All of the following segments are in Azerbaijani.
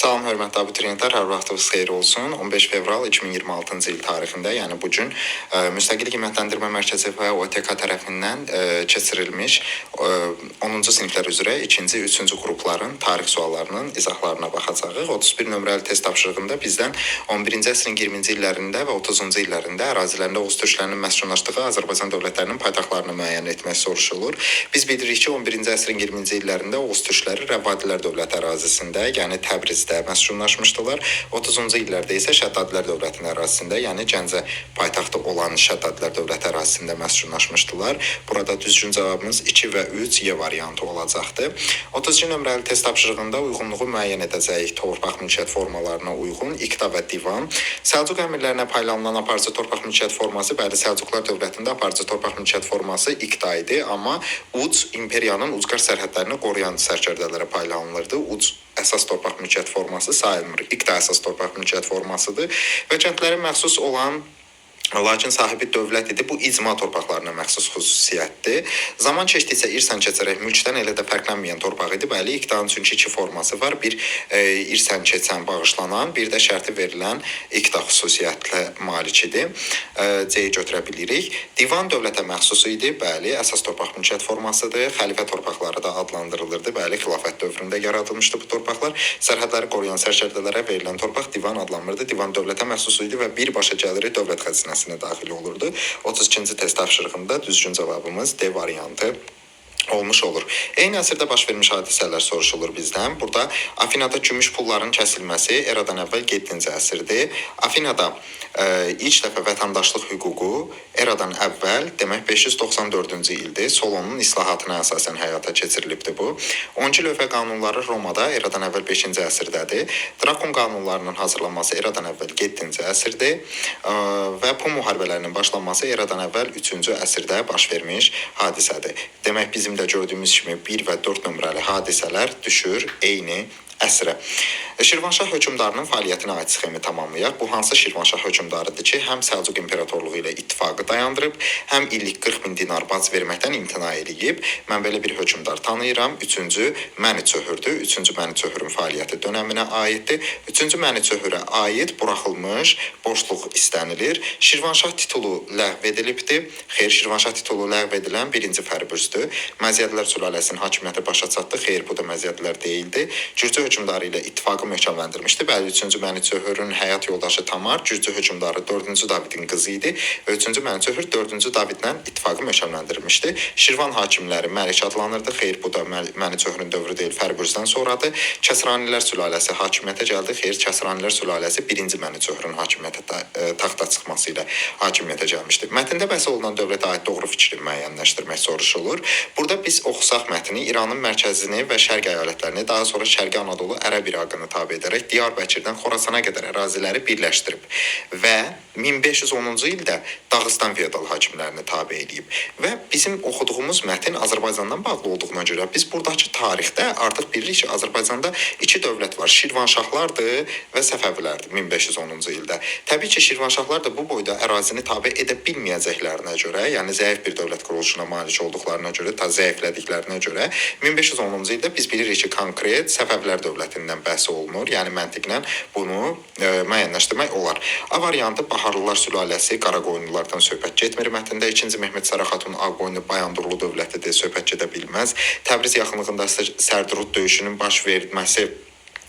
Salam, hörmətli abituriyentlər, hər vaxtınız xeyir olsun. 15 fevral 2026-cı il tarixində, yəni bu gün Müstəqil Qiymətləndirmə Mərkəzi və OTK tərəfindən keçirilmiş 10-cu siniflər üzrə 2-ci, 3-cü qrupların tarix suallarının izahlarına baxacağıq. 31 nömrəli test tapşırığında bizdən 11-ci əsrin 20-ci illərində və 30-cu illərində ərazilərində Oğuz türklərinin məskunlaşdığı Azərbaycan dövlətlərinin paytaxtlarını müəyyən etmək soruşulur. Biz bilirik ki, 11-ci əsrin 20-ci illərində Oğuz türkləri Rəvadilər dövləti ərazisində, yəni Təbrizdə məskunlaşmışdılar. 30-cu illərdə isə Şəddadilər dövlətinin ərazisində, yəni Gəncə paytaxtı olan Şəddadilər dövləti ərazisində məskunlaşmışdılar. Burada düzgün cavabımız 2 və 3 Y variantı olacaqdır. 32 nömrəli test tapşırığında uyğunluğu müəyyən edəcəyik torpaq mülkiyyət formalarına uyğun iqta və divan. Səlcuq əmirlərinə paylanılan aparıcı torpaq mülkiyyət forması, bəli, Səlcuqlar dövlətində aparıcı torpaq mülkiyyət forması iqta idi, amma uc imperiyanın ucqar sərhədlərini qoruyan sərkərdələrə paylanılırdı. Uc əsas torpaq mülkiyyət forması sayılmır. İqta əsas torpaq mülkiyyət formasıdır və kəndlərə məxsus olan lakin sahibi dövlət idi. Bu icma torpaqlarına məxsus xüsusiyyətdir. Zaman keçdikcə irsən keçərək mülkdən elə də fərqlənməyən torpaq idi. Bəli, iqtanın çünki iki forması var. Bir irsən keçən, bağışlanan, bir də şərti verilən iqta xüsusiyyətlə malik idi. C-yi götürə bilirik. Divan dövlətə məxsus idi. Bəli, əsas torpaq mülkiyyət formasıdır. Xəlifə torpaqları da adlandırılırdı. Bəli, xilafət dövründə yaradılmışdı bu torpaqlar. Sərhədləri qoruyan sərkərdələrə verilən torpaq divan adlanırdı. Divan dövlətə məxsus idi və birbaşa gəliri dövlət xəzinəsinə daxil olurdu. 32-ci test tapşırığında düzgün cavabımız D variantı olmuş olur. Eyni əsrdə baş vermiş hadisələr soruşulur bizdən. Burada Afinada gümüş pulların kəsilməsi eradan əvvəl 7-ci əsrdir. Afinada ilk dəfə vətəndaşlıq hüququ eradan əvvəl, demək 594-cü ildir. Solonun islahatına əsasən həyata keçirilibdir bu. 12 lövhə qanunları Romada eradan əvvəl 5-ci əsrdədir. Drakon qanunlarının hazırlanması eradan əvvəl 7-ci əsrdir və Pun müharibələrinin başlanması eradan əvvəl 3-cü əsrdə baş vermiş hadisədir. Demək bizim də gördüyümüz kimi 1 və 4 nömrəli hadisələr düşür eyni əsrə. Şirvanşah hökmdarının fəaliyyətinə aid sxemi tamamlayaq. Bu hansı Şirvanşah hökmdarıdır ki, həm Səlcuq İmperatorluğu ilə ittifaqı dayandırıb, həm illik 40.000 dinar bac verməkdən imtina edib. Mən belə bir hökmdar tanıyıram. 3-cü Məniçöhürdür. 3-cü Məniçöhürün fəaliyyəti dönəminə aiddir. 3-cü Məniçöhürə aid buraxılmış boşluq istənilir. Şirvanşah titulu ləğv edilibdir. Xeyr, Şirvanşah titulu ləğv edilən 1-ci Fəribüzdür. Məziyyədlər sülaləsinin hakimiyyəti başa çatdı. Xeyr, bu da məziyyədlər deyildi. Gürcü hökmdarı ilə ittifaqı möhkəmləndirmişdi. Bəli, 3-cü Məniçöhürün həyat yoldaşı Tamar, Gürcü hökmdarı 4-cü Davidin qızı idi və 3-cü Məniçöhür 4-cü Davidlə ittifaqı möhkəmləndirmişdi. Şirvan hakimləri Məlik adlanırdı. Xeyr, bu da Məniçöhürün dövrü deyil, Fəribüzdən sonradır. Kəsranilər sülaləsi hakimiyyətə gəldi. Xeyr, Kəsranilər sülaləsi 1-ci Məniçöhürün hakimiyyətə taxta çıxması ilə hakimiyyətə gəlmişdi. Mətndə bəhs olunan dövlətə aid doğru fikri müəyyənləşdirmək soruşulur. Burada biz oxusaq mətni İranın mərkəzini və şərq əyalətlərini, daha sonra Şərqi Anadolu Ərəb İraqını tabe edərək Diyarbəkirdən Xorasana qədər əraziləri birləşdirib və 1510-cu ildə Dağıstan feodal hakimlərini tabe edib. Və bizim oxuduğumuz mətn Azərbaycandan bağlı olduğuna görə biz buradakı tarixdə artıq bilirik ki, Azərbaycanda iki dövlət var. Şirvanşahlardır və Səfəvilərdir 1510-cu ildə. Təbii ki, Şirvanşahlar da bu boyda ərazini tabe edə bilməyəcəklərinə görə, yəni zəif bir dövlət quruluşuna malik olduqlarına görə, ta zəiflədiklərinə görə 1510-cu ildə biz bilirik ki, konkret Səfəvilər dövlətindən bəhs olunur. Yəni məntiqlə bunu müəyyənləşdirmək olar. A variantı Baharlılar sülaləsi Qaraqoyunlulardan söhbət getmir mətndə. 2-ci Mehmet Sara Xatun Ağqoyunlu Bayandurlu dövlətidir, söhbət gedə bilməz. Təbriz yaxınlığında Sərdurud döyüşünün baş verməsi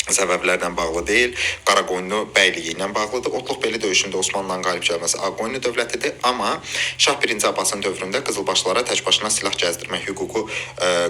səbəblərdən bağlı deyil, Qaraqoyunlu bəyliyi ilə bağlıdır. Otluqbeli döyüşündə Osmanlıdan qalib gəlməsi Ağqoyunlu dövlətidir, amma Şah 1-ci Abbasın dövründə qızılbaşlara təkbaşına silah gəzdirmək hüququ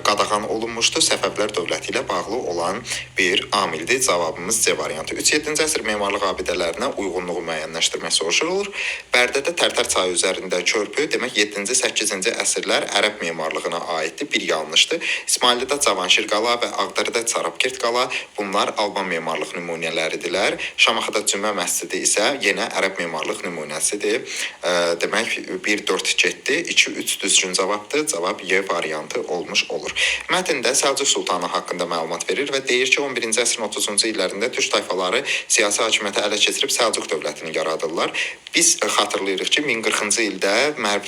qadağan olunmuşdu. Səfəvilər dövləti ilə bağlı olan bir amildir. Cavabımız C variantı. 3-7-ci əsr memarlıq abidələrinə uyğunluğu müəyyənləşdirmək soruşulur. Bərdədə Tərtər çayı üzərində körpü, demək 7-ci, 8-ci əsrlər ərəb memarlığına aiddir. Bir yanlışdır. İsmaillidə Cavanşir qala və Ağdərədə Çarabkert qala, bunlar Alban memarlıq nümunələridirlər. Şamaxıda Cümə məscidi isə yenə ərəb memarlıq nümunəsidir. Demək 1-4 getdi, 2-3 düzgün cavabdır. Cavab Y variantı olmuş olur. Mətndə Səlcuq sultanı haqqında məlumat verir və deyir ki, 11-ci əsrin 30-cu illərində türk tayfaları siyasi hakimiyyəti ələ keçirib Səlcuq dövlətini yaradırlar. Biz xatırlayırıq ki, 1040-cı ildə Mərv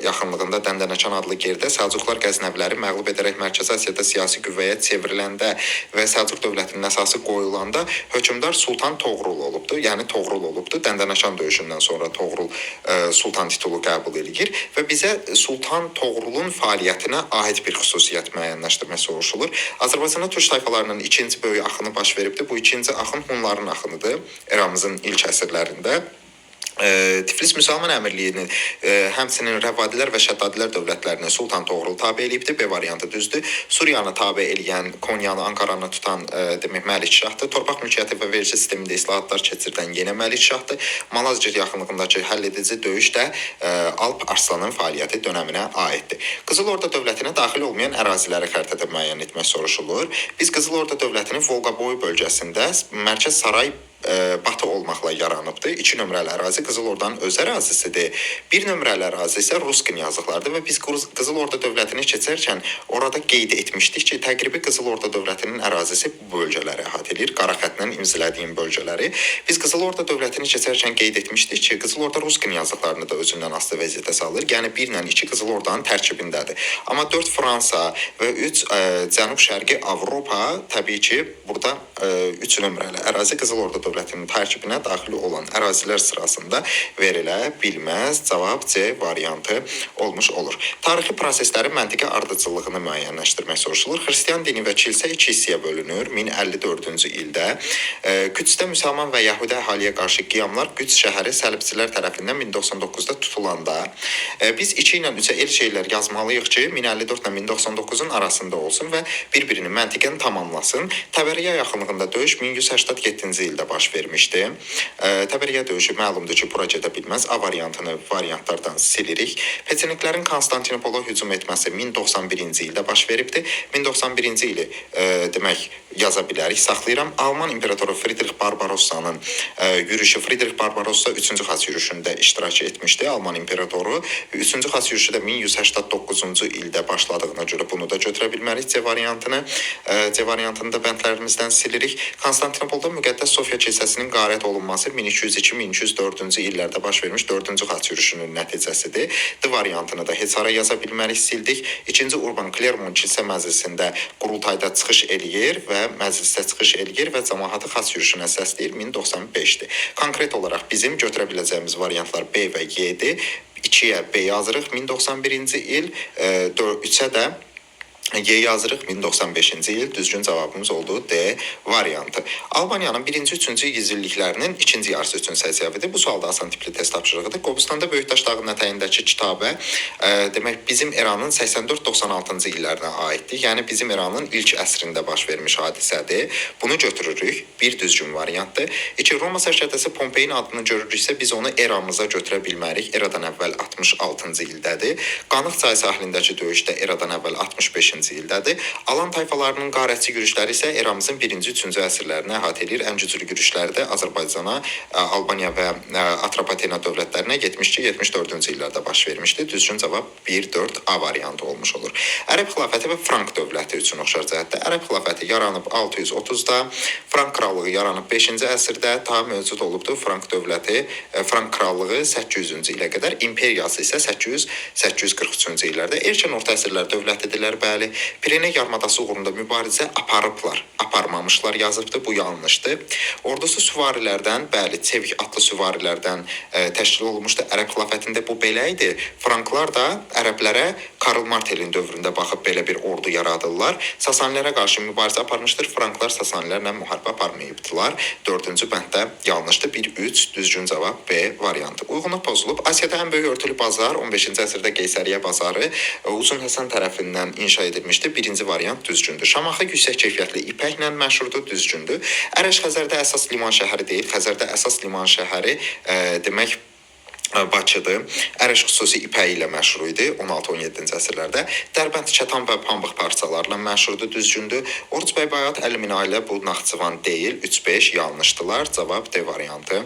yaxınlığında Dəndənəkan adlı yerdə Səlcuqlar Qəznəviləri məğlub edərək Mərkəzi Asiyada siyasi qüvvəyə çevriləndə və Səlcuq dövlətinin əsas imzası qoyulanda hökmdar Sultan Toğrul olubdu. Yəni Toğrul olubdu. Dəndənəşan döyüşündən sonra Toğrul Sultan titulu qəbul edir və bizə Sultan Toğrulun fəaliyyətinə aid bir xüsusiyyət müəyyənləşdirmək soruşulur. Azərbaycanda türk tayfalarının ikinci böyük axını baş veribdi. Bu ikinci axın Hunların axınıdır eramızın ilk əsrlərində. Tiflis Müsəlman Əmirliyinin həmçinin Rəvadilər və Şəddadilər dövlətlərini Sultan Toğrul tabe eləyibdi. B variantı düzdür. Suriyanı tabe eləyən, Konyanı, Ankaranı tutan demək Məlik Şahdır. Torpaq mülkiyyəti və vergi sistemində islahatlar keçirdən yenə Məlik Şahdır. Malazgirt yaxınlığındakı həlledici döyüş də Alp Arslanın fəaliyyəti dönəminə aiddir. Qızıl Orda dövlətinə daxil olmayan əraziləri xəritədə müəyyən etmək soruşulur. Biz Qızıl Orda dövlətinin Volqaboy bölgəsində Mərkəz Saray Batı olmaqla yaranıbdır. 2 nömrəli ərazi Qızıl Ordanın öz ərazisidir. 1 nömrəli ərazi isə Ruskin yazıqlardır və biz Qızıl Orda dövlətini keçərkən orada qeyd etmişdik ki, təqribi Qızıl Orda dövlətinin ərazisi bu bölgələri əhatə edir. Qara xətlə imzələdiyim bölgələri. Biz Qızıl Orda dövlətini keçərkən qeyd etmişdik ki, Qızıl Orda Ruskin yazıqlarını da özündən asılı vəziyyətə salır. Yəni 1 ilə 2 Qızıl Ordanın tərkibindədir. Amma 4 Fransa və 3 Cənub-Şərqi Avropa təbii ki, burada 3 nömrəli ərazi Qızıl Orda dövlətinin tərkibinə daxil olan ərazilər sırasında verilə bilməz. Cavab C variantı olmuş olur. Tarixi proseslərin məntiqi ardıcıllığını müəyyənləşdirmək soruşulur. Xristian dini və kilsə 2 hissəyə bölünür. 1054-cü ildə Qüdsdə müsəlman və yəhudi əhaliyə qarşı qiyamlar Qüds şəhəri səlibçilər tərəfindən 1099-da tutulanda biz 2 ilə 3-ə el şeylər yazmalıyıq ki, 1054 ilə 1099-un arasında olsun və bir-birini məntiqən tamamlasın. Təbəriyə yaxınlığında döyüş 1187-ci ildə baş vermişdi. Təbəriyə döyüşü məlumdur ki, bura gedə bilməz. A variantını variantlardan silirik. Peçeniklərin Konstantinopola hücum etməsi 1091-ci ildə baş veribdi. 1091-ci ili demək yaza bilərik, saxlayıram. Alman imperatoru Friedrich Barbarossanın yürüşü. Friedrich Barbarossa 3-cü xas yürüşündə iştirak etmişdi. Alman imperatoru 3-cü xas yürüşü də 1189-cu ildə başladığına görə bunu da götürə bilmərik. C variantını. C variantını da bəndlərimizdən silirik. Konstantinopolda müqəddəs Sofiya kilsəsinin qarət olunması 1202-1204-cü illərdə baş vermiş 4-cü xaç yürüşünün nəticəsidir. D variantını da heç ara yaza bilmərik, sildik. 2-ci Urban Clermont kilsə məclisində qurultayda çıxış eləyir və məclisdə çıxış eləyir və cəmaatı xaç yürüşünə səsləyir 1095-dir. Konkret olaraq bizim götürə biləcəyimiz variantlar B və Y-dir. 2-yə B yazırıq 1091-ci il, 3-ə də Y yazırıq 1095-ci il. Düzgün cavabımız oldu D variantı. Albaniyanın 1-ci 3-cü yüzilliklərinin 2-ci yarısı üçün səciyyəvidir. Bu sualda asan tipli test tapşırığıdır. Qobustanda Böyükdaş dağının ətəyindəki kitabə demək bizim eranın 84-96-cı illərinə aiddir. Yəni bizim eranın ilk əsrində baş vermiş hadisədir. Bunu götürürük. Bir düzgün variantdır. 2. Roma sərkərdəsi Pompeyin adını görürüksə biz onu eramıza götürə bilmərik. Eradan əvvəl 66-cı ildədir. Qanıq çayı sahilindəki döyüşdə eradan əvvəl 65-ci ildədir. Alan tayfalarının qarətçi yürüşləri isə eramızın 1-ci 3-cü əsrlərinə əhatə edir. Ən güclü yürüşləri də Azərbaycana, Albaniya və Atropatena dövlətlərinə 72-74-cü illərdə baş vermişdi. Düzgün cavab 1-4 A variantı olmuş olur. Ərəb xilafəti və Frank dövləti üçün oxşar cəhətdə. Ərəb xilafəti yaranıb 630-da, Frank krallığı yaranıb 5-ci əsrdə, ta mövcud olubdur. Frank dövləti, Frank krallığı 800-cü ilə qədər, imperiyası isə 800-843-cü illərdə. Erkən orta əsrlər dövlətidirlər, bəli. Pirene yarımadası uğrunda mübarizə aparıblar, aparmamışlar yazıbdır. Bu yanlışdır. Ordusu süvarilərdən, bəli, çevik atlı süvarilərdən təşkil olunmuşdu. Ərəb xilafətində bu belə idi. Franklar da ərəblərə Karl Martelin dövründə baxıb belə bir ordu yaradırlar. Sasanilərə qarşı mübarizə aparmışdır. Franklar Sasanilərlə müharibə aparmayıbdılar. 4-cü bənddə yanlışdır. 1-3 düzgün cavab B variantı. Uyğunluq pozulub. Asiyada ən böyük örtülü bazar 15-ci əsrdə Qeysəriyyə bazarı Uzun Həsən tərəfindən inşa edilmişdir. Birinci variant düzgündür. Şamaxı yüksək keyfiyyətli ipəklə məşhurdur, düzgündür. Ərəş Xəzərdə əsas liman şəhəri deyil. Xəzərdə əsas liman şəhəri demək Bakıdır. Ərəş xüsusi ipəyi ilə məşhur idi 16-17-ci əsrlərdə. Dərbənd kətan və pambıq parçalarla məşhurdur, düzgündür. Oruc bəy Bayat Əlimin ailə bu Naxçıvan deyil. 3-5 yanlışdılar. Cavab D variantı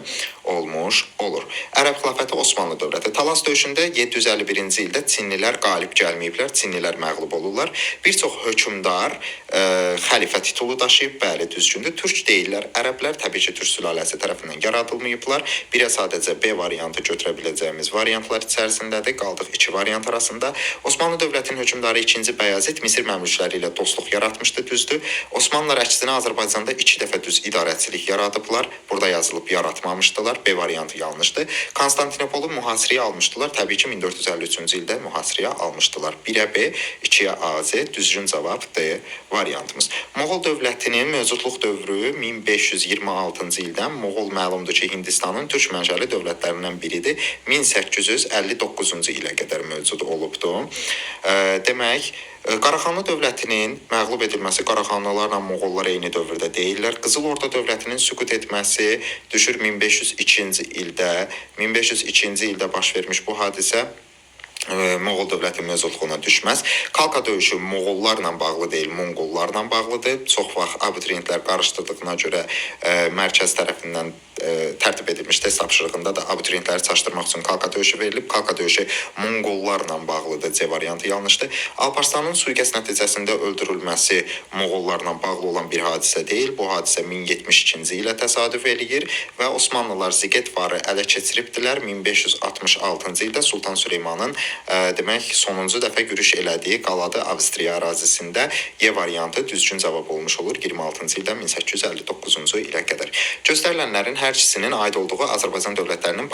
olmuş olur. Ərəb xilafəti Osmanlı dövləti. Talas döyüşündə 751-ci ildə Çinlilər qalib gəlməyiblər, Çinlilər məğlub olurlar. Bir çox hökmdar xəlifə titulu daşıyıb, bəli, düzgündür. Türk deyirlər, ərəblər təbii ki, Türk sülaləsi tərəfindən yaradılmayıblar. Birə sadəcə B variantı götürə biləcəyimiz variantlar içərisindədir. Qaldıq iki variant arasında. Osmanlı dövlətinin hökmdarı 2-ci Bəyazid Misir məmlükləri ilə dostluq yaratmışdı, düzdür. Osmanlılar əksinə Azərbaycanda 2 dəfə düz idarəçilik yaradıblar. Burada yazılıb yaratmamışdılar. B variantı yanlışdır. Konstantinopolu mühasirəyə almışdılar. Təbii ki, 1453-cü ildə mühasirəyə almışdılar. 1-ə B, 2-yə AZ, düzgün cavab D variantımız. Moğol dövlətinin mövcudluq dövrü 1526-cı ildən Moğol məlumdur ki, Hindistanın türk mənşəli dövlətlərindən biridir. 1859-cu ilə qədər mövcud olubdur. Demək, Qaraxanlı dövlətinin məğlub edilməsi Qaraxanlılarla Moğollar eyni dövrdə deyirlər. Qızıl Orda dövlətinin süqut etməsi düşür 1502-ci ildə. 1502-ci ildə baş vermiş bu hadisə Moğol dövləti mövcudluğuna düşməz. Kalka döyüşü Moğollarla bağlı deyil, Monqollarla bağlıdır. Çox vaxt abituriyentlər qarışdırdığına görə mərkəz tərəfindən tərtib edilmiş test tapşırığında da abituriyentləri çaşdırmaq üçün Kalka döyüşü verilib. Kalka döyüşü Monqollarla bağlıdır. C variantı yanlışdır. Alparslanın sui-qəsd nəticəsində öldürülməsi Moğollarla bağlı olan bir hadisə deyil. Bu hadisə 1072-ci ilə təsadüf eləyir və Osmanlılar Zigetvarı ələ keçiribdilər. 1566-cı ildə Sultan Süleymanın demək sonuncu dəfə yürüş elədiyi qaladı Avstriya ərazisində. Y variantı düzgün cavab olmuş olur 26-cı ildən 1859-cu ilə qədər. Göstərilənlərin hər ikisinin aid olduğu Azərbaycan dövlətlərinin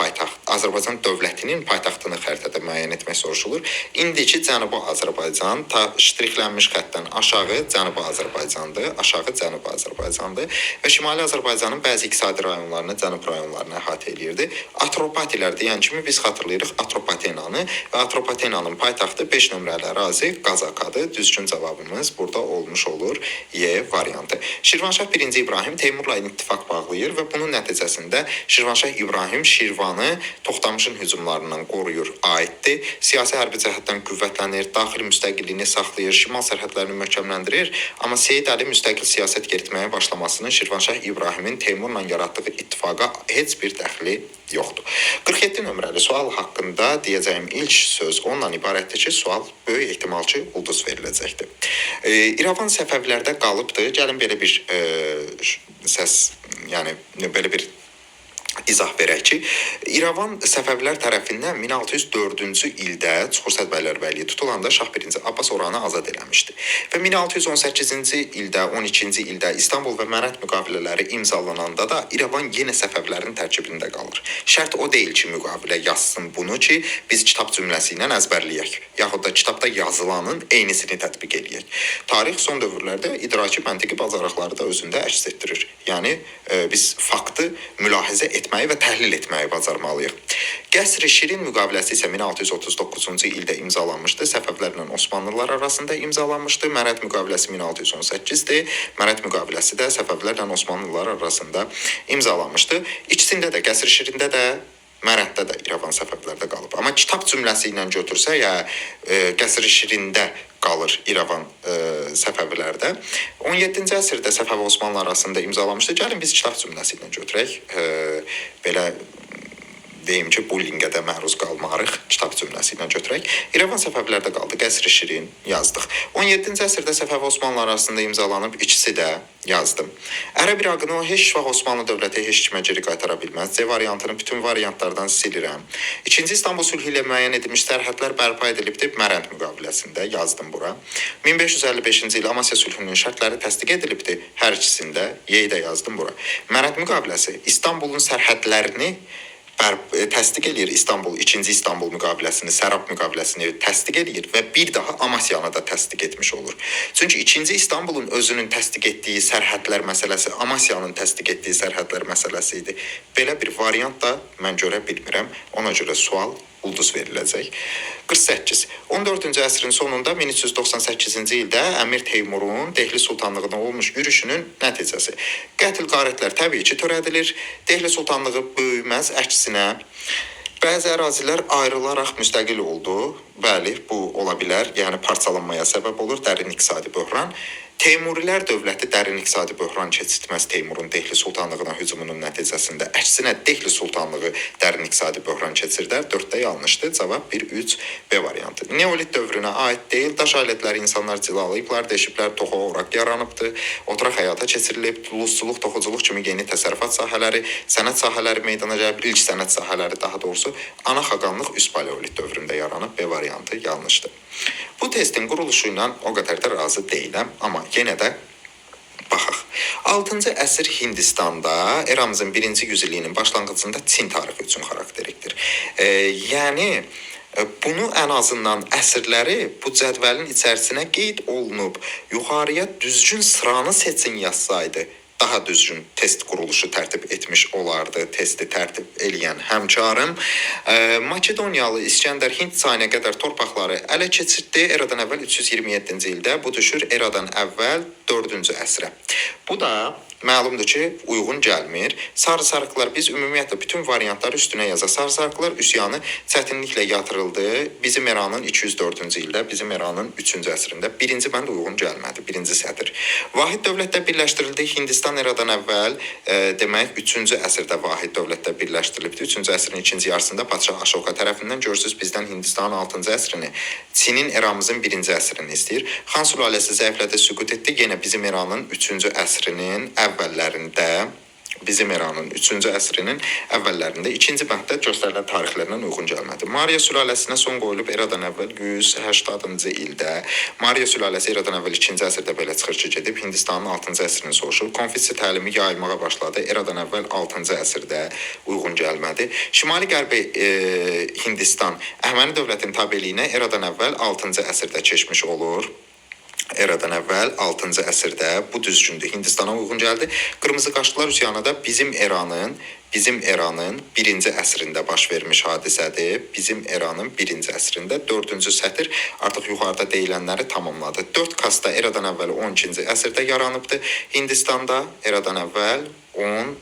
Azərbaycan dövlətinin paytaxtını xəritədə müəyyən etmək soruşulur. İndiki Cənubi Azərbaycan ştrixlənmiş xəttdən aşağı Cənubi Azərbaycandır, aşağı Cənubi Azərbaycandır və Şimali Azərbaycanın bəzi iqtisadi rayonlarını, Cənub rayonlarını əhatə edirdi. Atropatilər deyən kimi biz xatırlayırıq Atropatenanı və Atropatenanın paytaxtı 5 nömrəli ərazi Qazakadır. Düzgün cavabımız burada olmuş olur. Y variantı. Şirvanşah 1-ci İbrahim Teymurla ittifaq bağlayır və bunun nəticəsində Şirvanşah İbrahim Şirvanı Toxtamışın hücumlarından qoruyur, aiddir. Siyasi hərbi cəhətdən qüvvətlənir, daxili müstəqilliyini saxlayır, şimal sərhədlərini möhkəmləndirir. Amma Seyid Əli müstəqil siyasət yeritməyə başlamasının Şirvanşah İbrahimin Teymurla yaratdığı ittifaqa heç bir dəxli yoxdur. 47 nömrəli sual haqqında deyəcəyim ilk söz ondan ibarətdir ki, sual böyük ehtimal ki, ulduz veriləcəkdir. İrəvan Səfəvilərdə qalıbdır. Gəlin belə bir belə bir izah verək ki, İrəvan Səfəvilər tərəfindən 1604-cü ildə Çuxursəd bəylərbəyliyi tutulanda Şah 1-ci Abbas oranı azad eləmişdi. Və 1618-ci ildə, 12-ci ildə İstanbul və Mərət müqavilələri imzalananda da İrəvan yenə Səfəvlərin tərkibində qalır. Şərt o deyil ki, müqavilə yazsın bunu ki, biz kitab cümləsi ilə əzbərləyək, yaxud da kitabda yazılanın eynisini tətbiq eləyək. Tarix son dövrlərdə idraki məntiqi bacarıqları da özündə əks etdirir. Yəni, biz faktı mülahizə etməyi və təhlil etməyi bacarmalıyıq. Qəsr-i Şirin müqaviləsi isə 1639-cu ildə imzalanmışdı. Səfəvlərlə Osmanlılar arasında imzalanmışdı. Mərət müqaviləsi 1618-dir. Mərət müqaviləsi də Səfəvlərlə Osmanlılar arasında imzalanmışdı. İkisində də Qəsr-i Şirində də Mərətdə də İrəvan Səfəvlərdə qalıb. Amma kitab cümləsi ilə götürsə, ya Qəsr-i Şirində qalır İrəvan Səfəvilərdə. 17-ci əsrdə Səfəv Osmanlı arasında imzalanmışdı. Gəlin biz kitab cümləsi ilə götürək. Belə deyim ki, bullyingə də məruz qalmarıq, kitab cümləsi ilə götürək. İrəvan Səfəvlərdə qaldı, Qəsr-i Şirin yazdıq. 17-ci əsrdə Səfəv Osmanlı arasında imzalanıb, ikisi də yazdım. Ərəb İraqını o heç vaxt Osmanlı dövləti heç kimə geri qaytara bilməz. C variantını bütün variantlardan silirəm. İkinci İstanbul sülhü ilə müəyyən edilmiş sərhədlər bərpa edilibdir. Mərənd müqaviləsində yazdım bura. 1555-ci il Amasya sülhünün şərtləri təsdiq edilibdir. Hər ikisində Y də yazdım bura. Mərənd müqaviləsi İstanbulun sərhədlərini təsdiq edir. İstanbul, 2-ci İstanbul müqaviləsini, Sərab müqaviləsini təsdiq edir və bir daha Amasyanı da təsdiq etmiş olur. Çünki 2-ci İstanbulun özünün təsdiq etdiyi sərhədlər məsələsi Amasyanın təsdiq etdiyi sərhədlər məsələsi idi. Belə bir variant da mən görə bilmirəm. Ona görə sual ulduz veriləcək. 48. 14-cü əsrin sonunda 1398-ci ildə Əmir Teymurun Dehli Sultanlığına olmuş yürüşünün nəticəsi. Qətl qarətlər təbii ki, törədilir. Dehli Sultanlığı böyüməz, əksinə bəzi ərazilər ayrılaraq müstəqil oldu. Bəli, bu ola bilər. Yəni parçalanmaya səbəb olur, dərin iqtisadi böhran. Teymurilər dövləti dərin iqtisadi böhran keçirtməz Teymurun Dehli sultanlığına hücumunun nəticəsində. Əksinə Dehli sultanlığı dərin iqtisadi böhran keçirdər. 4-də yanlışdır. Cavab 1-3-B variantı. Neolit dövrünə aid deyil. Daş alətləri insanlar cilalayıblar, deşiblər, toxu oraq yaranıbdır. Oturaq həyata keçirilib, duluzçuluq, toxuculuq kimi yeni təsərrüfat sahələri, sənət sahələri meydana gəlib. İlk sənət sahələri daha doğrusu ana xaqanlıq üst paleolit dövründə yaranıb. B variantı yanlışdır. Bu testin quruluşu ilə o qədər də razı deyiləm, amma yenə də baxaq. 6-cı əsr Hindistanda eramızın 1-ci yüzilliyinin başlanğıcında Çin tarixi üçün xarakterikdir. Yəni bunu ən azından əsrləri bu cədvəlin içərisinə qeyd olunub, yuxarıya düzgün sıranı seçin yazsaydı, daha düzgün test quruluşu tərtib etmiş olardı. Testi tərtib eləyən həmkarım. Makedoniyalı İskəndər Hind çayına qədər torpaqları ələ keçirtdi. Eradan əvvəl 327-ci ildə, bu düşür Eradan əvvəl 4-cü əsrə. Bu da məlumdur ki, uyğun gəlmir. Sarı-sarıqlar biz ümumiyyətlə bütün variantları üstünə yazaq. Sarı-sarıqlar üsyanı çətinliklə yatırıldı. Bizim eranın 204-cü ildə, bizim eranın 3-cü əsrində. Birinci bənd uyğun gəlmədi. Birinci sətr. Vahid dövlətdə birləşdirildi. Hindistan eradan əvvəl, demək 3-cü əsrdə vahid dövlətdə birləşdirilibdi. 3-cü əsrin ikinci yarısında Padşah Aşoka tərəfindən. Görürsünüz, bizdən Hindistanın 6-cı əsrini, Çinin eramızın 1-ci əsrini istəyir. Xan sülaləsi zəiflədi, süqut etdi. Yenə bizim eranın 3-cü əsrinin əvvəllərində, bizim eranın 3-cü əsrinin əvvəllərində ikinci bənddə göstərilən tarixlərlə uyğun gəlmədi. Mariya sülaləsinə son qoyulub eradan əvvəl 180-cı ildə. Mariya sülaləsi eradan əvvəl 2-ci əsrdə belə çıxır ki, gedib Hindistanın 6-cı əsrini soruşur. Konfutsi təlimi yayılmağa başladı. Eradan əvvəl 6-cı əsrdə uyğun gəlmədi. Şimali-qərbi Hindistan Əhəməni dövlətinin tabeliyinə eradan əvvəl 6-cı əsrdə keçmiş olur. Eradan əvvəl 6-cı əsrdə bu düzgündür. Hindistana uyğun gəldi. Qırmızı qaşlılar üsyanı da bizim eranın 1-ci əsrində baş vermiş hadisədir. Bizim eranın 1-ci əsrində 4-cü sətr artıq yuxarıda deyilənləri tamamladı. 4 kasta eradan əvvəl 12-ci əsrdə yaranıbdı. Hindistanda eradan əvvəl 12-ci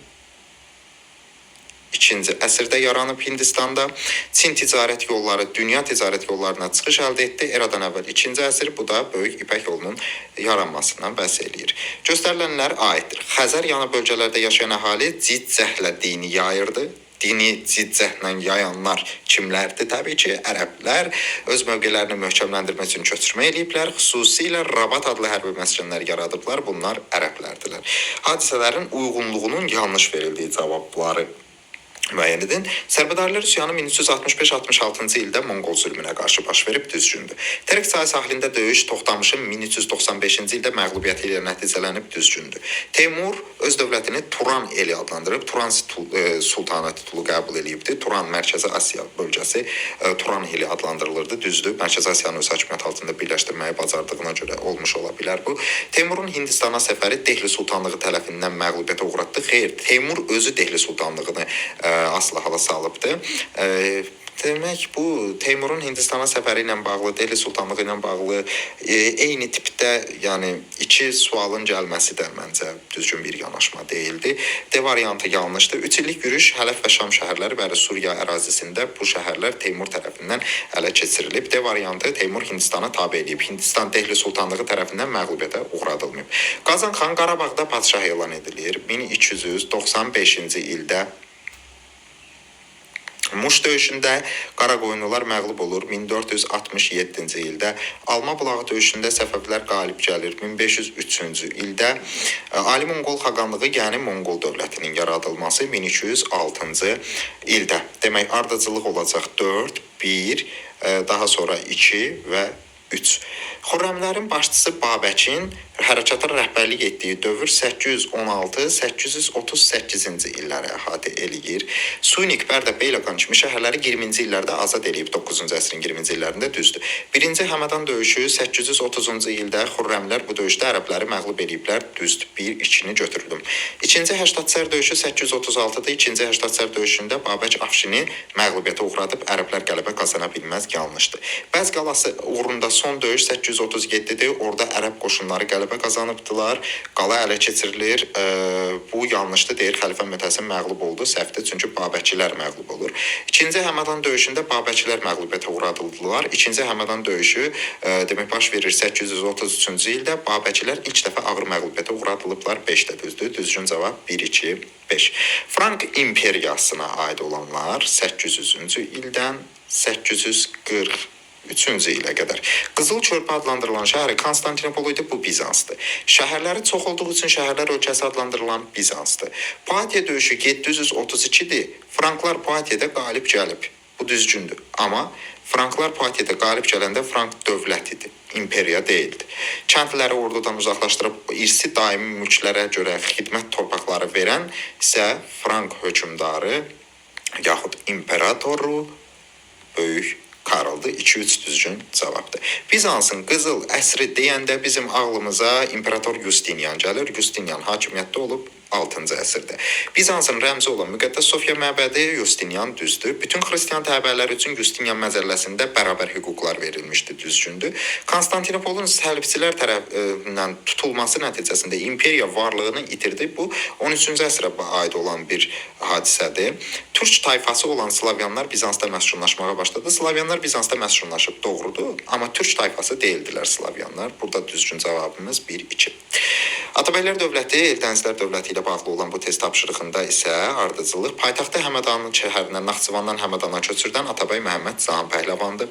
əsrdə yaranıb Hindistanda. Çin ticarət yolları dünya ticarət yollarına çıxış əldə etdi. Eradan əvvəl 2-ci əsr, bu da Böyük İpək yolunun yaranmasından bəhs eləyir. Göstərilənlər aiddir. Xəzər yanı bölgələrdə yaşayan əhali ciccəhlə dini yayırdı. Dini ciccəhlə yayanlar kimlərdir? Təbii ki, ərəblər öz mövqelərini möhkəmləndirmək üçün köçürmə eləyiblər. Xüsusilə Rabat adlı hərbi məskənlər yaradıblar. Bunlar ərəblərdilər. Hadisələrin uyğunluğunun yanlış verildiyi cavabları müəyyən edin. Sərbədarilər üsyanı 1365-66-cı ildə Monqol zülmünə qarşı baş verib, düzgündür. Terek çayı sahilində döyüş Toxtamışın 1395-ci ildə məğlubiyyəti ilə nəticələnib, düzgündür. Teymur öz dövlətini Turan eli adlandırıb, Turan sultanı titulu qəbul edibdi. Turan Mərkəzi Asiya bölgəsi Turan eli adlandırılırdı, düzdür. Mərkəzi Asiyanı öz hakimiyyəti altında birləşdirməyi bacardığına görə olmuş ola bilər bu. Teymurun Hindistana səfəri Dehli sultanlığı tərəfindən məğlubiyyətə uğratdı. Xeyr, Teymur özü Dehli sultanlığını asla hala salıbdır. Demək, bu Teymurun Hindistana səfəri ilə bağlı, Dehli sultanlığı ilə bağlı eyni tipdə, yəni iki sualın gəlməsi də məncə düzgün bir yanaşma deyildi. D variantı yanlışdır. 3 illik yürüş Hələf və Şam şəhərləri və Suriya ərazisində bu şəhərlər Teymur tərəfindən ələ keçirilib. D variantı Teymur Hindistana tabe edib. Hindistan Dehli sultanlığı tərəfindən məğlubiyyətə uğradılmayıb. Qazan xan Qarabağda padşah elan edilir. 1295-ci ildə Muş döyüşündə Qaraqoyunlular məğlub olur. 1467-ci ildə Alma bulağı döyüşündə Səfəvilər qalib gəlir. 1503-cü ildə Ali Monqol xaqanlığı, yəni Monqol dövlətinin yaradılması 1206-cı ildə. Demək, ardıcılıq olacaq 4, 1, daha sonra 2 və 3. Xürrəmlərin başçısı Babəkin hərəkata rəhbərlik etdiyi dövr 816-838-ci illəri əhatə eləyir. Suynik, Bərdə, Beyləqan kimi şəhərləri 20-ci illərdə azad eləyib, 9-cu əsrin 20-ci illərində, düzdür. 1-ci Həmədan döyüşü 830-cu ildə Xürrəmlər bu döyüşdə ərəbləri məğlub eləyiblər, düzdür. 1-2-ni götürdüm. 2-ci Həştadsər döyüşü 836-da, 2-ci Həştadsər döyüşündə Babək Afşini məğlubiyyətə uğradıb, ərəblər qələbə qazana bilməz, yanlışdır. Bəz qalası uğrunda son döyüş 837-dir. Orada ərəb qoşunları qələbə qazanıbdılar. Qala ələ keçirilir. Bu yanlışdır deyir. Xəlifə Mütəsim məğlub oldu. Səhvdir, çünki Babəkçilər məğlub olur. İkinci Həmədan döyüşündə Babəkçilər məğlubiyyətə uğradıldılar. İkinci Həmədan döyüşü demək baş verir 833-cü ildə. Babəkçilər ilk dəfə ağır məğlubiyyətə uğradılıblar. 5-də düzdür. Düzgün cavab 1, 2, 5. Frank imperiyasına aid olanlar 800-cü ildən 843-cü ilə qədər. Qızıl körpü adlandırılan şəhəri Konstantinopol idi, bu Bizansdır. Şəhərləri çox olduğu üçün şəhərlər ölkəsi adlandırılan Bizansdır. Poitiya döyüşü 732-dir. Franklar Poitiyada qalib gəlib. Bu düzgündür. Amma Franklar Poitiyada qalib gələndə Frank dövlət idi, imperiya deyildi. Kəndləri ordudan uzaqlaşdırıb irsi daimi mülklərə görə xidmət torpaqları verən isə Frank hökmdarı yaxud imperatoru Böyük Karl'dır. 2-3 düzgün cavabdır. Bizansın qızıl əsri deyəndə bizim ağlımıza imperator Justinian gəlir. Justinian hakimiyyətdə olub 6-cı əsrdə. Bizansın rəmzi olan Müqəddəs Sofiya məbədi Justinian düzdür. Bütün xristian təbəələri üçün Justinian məcəlləsində bərabər hüquqlar verilmişdir, düzgündür. Konstantinopolun səlibçilər tərəfindən tutulması nəticəsində imperiya varlığını itirdi. Bu 13-cü əsrə aid olan bir hadisədir. Türk tayfası olan Slavyanlar Bizansda məskunlaşmağa başladı. Slavyanlar Bizansda məskunlaşıb, doğrudur. Amma Türk tayfası deyildilər Slavyanlar. Burada düzgün cavabımız 1-2. Atabəylər dövləti Eldənizlər dövləti ilə bağlı olan bu test tapşırığında isə ardıcıllıq paytaxtı Həmədanın şəhərindən Naxçıvandan Həmədana köçürdən Atabəy Məhəmməd Cahan Pəhləvandır.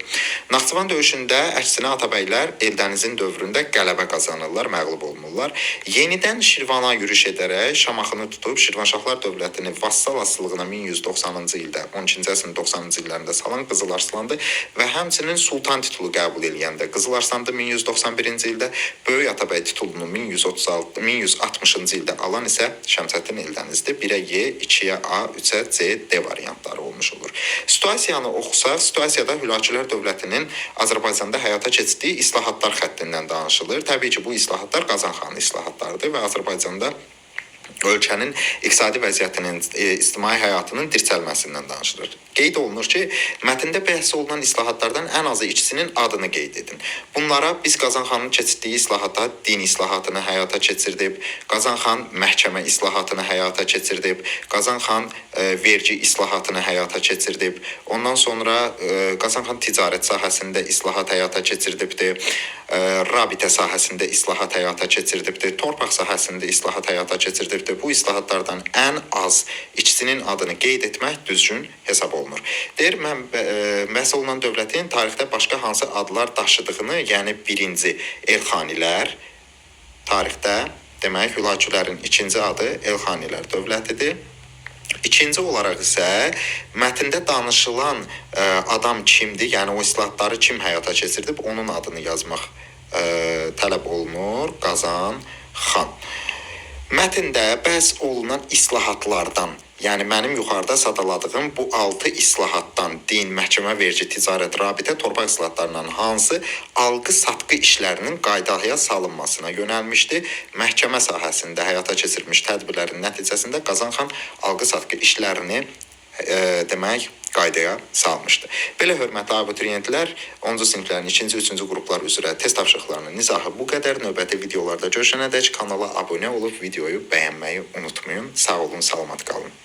Naxçıvan döyüşündə əksinə Atabəylər Eldənizin dövründə qələbə qazanırlar, məğlub olmurlar. Yenidən Şirvana yürüş edərək Şamaxını tutub Şirvanşahlar dövlətini vassal asılılığına 1190-cı ildə, 12-ci əsrin 90-cı illərində salan Qızıl Arslandı və həmçinin Sultan titulu qəbul eləyəndə Qızıl Arslandı 1191-ci ildə, Böyük Atabəy titulunu 1160-cı ildə alan isə Şəmsəddin Eldənizdir. 1-ə Y, 2-yə A, 3-ə C, D variantları olmuş olur. Situasiyanı oxusaq, situasiyada Hülakülər dövlətinin Azərbaycanda həyata keçirdiyi islahatlar xəttindən danışılır. Təbii ki, bu islahatlar Qazanxanın islahatlarıdır və Azərbaycanda ölkənin iqtisadi vəziyyətinin, ictimai həyatının dirçəlməsindən danışılır. Qeyd olunur ki, mətndə bəhs olunan islahatlardan ən azı ikisinin adını qeyd edin. Bunlara biz Qazanxanın keçirdiyi islahata din islahatını həyata keçirdib, Qazanxan məhkəmə islahatını həyata keçirdib, Qazanxan vergi islahatını həyata keçirdib, ondan sonra Qazanxan ticarət sahəsində islahat həyata keçirdibdir, rabitə sahəsində islahat həyata keçirdibdir, torpaq sahəsində islahat həyata keçirdibdir. Bu islahatlardan ən az ikisinin adını qeyd etmək düzgün hesab olunur. Deyir, mən məhz olunan dövlətin tarixdə başqa hansı adlar daşıdığını, yəni birinci Elxanilər, tarixdə demək Hülakülərin ikinci adı Elxanilər dövlətidir. İkinci olaraq isə mətndə danışılan adam kimdir, yəni o islahatları kim həyata keçirdib, onun adını yazmaq tələb olunur. Qazanxan. Mətndə bəhs olunan islahatlardan, yəni mənim yuxarıda sadaladığım bu 6 islahatdan din, məhkəmə, vergi, ticarət, rabitə, torpaq islahatlarından hansı alqı-satqı işlərinin qaydaya salınmasına yönəlmişdir? Məhkəmə sahəsində həyata keçirilmiş tədbirlərin nəticəsində Qazanxan alqı-satqı işlərini demək qaydaya salmışdı. Belə hörmətli abituriyentlər, 10-cu siniflərin 2-ci, 3-cü qruplar üzrə test tapşırıqlarının izahı bu qədər. Növbəti videolarda görüşənədək kanala abunə olub videoyu bəyənməyi unutmayın. Sağ olun, salamat qalın.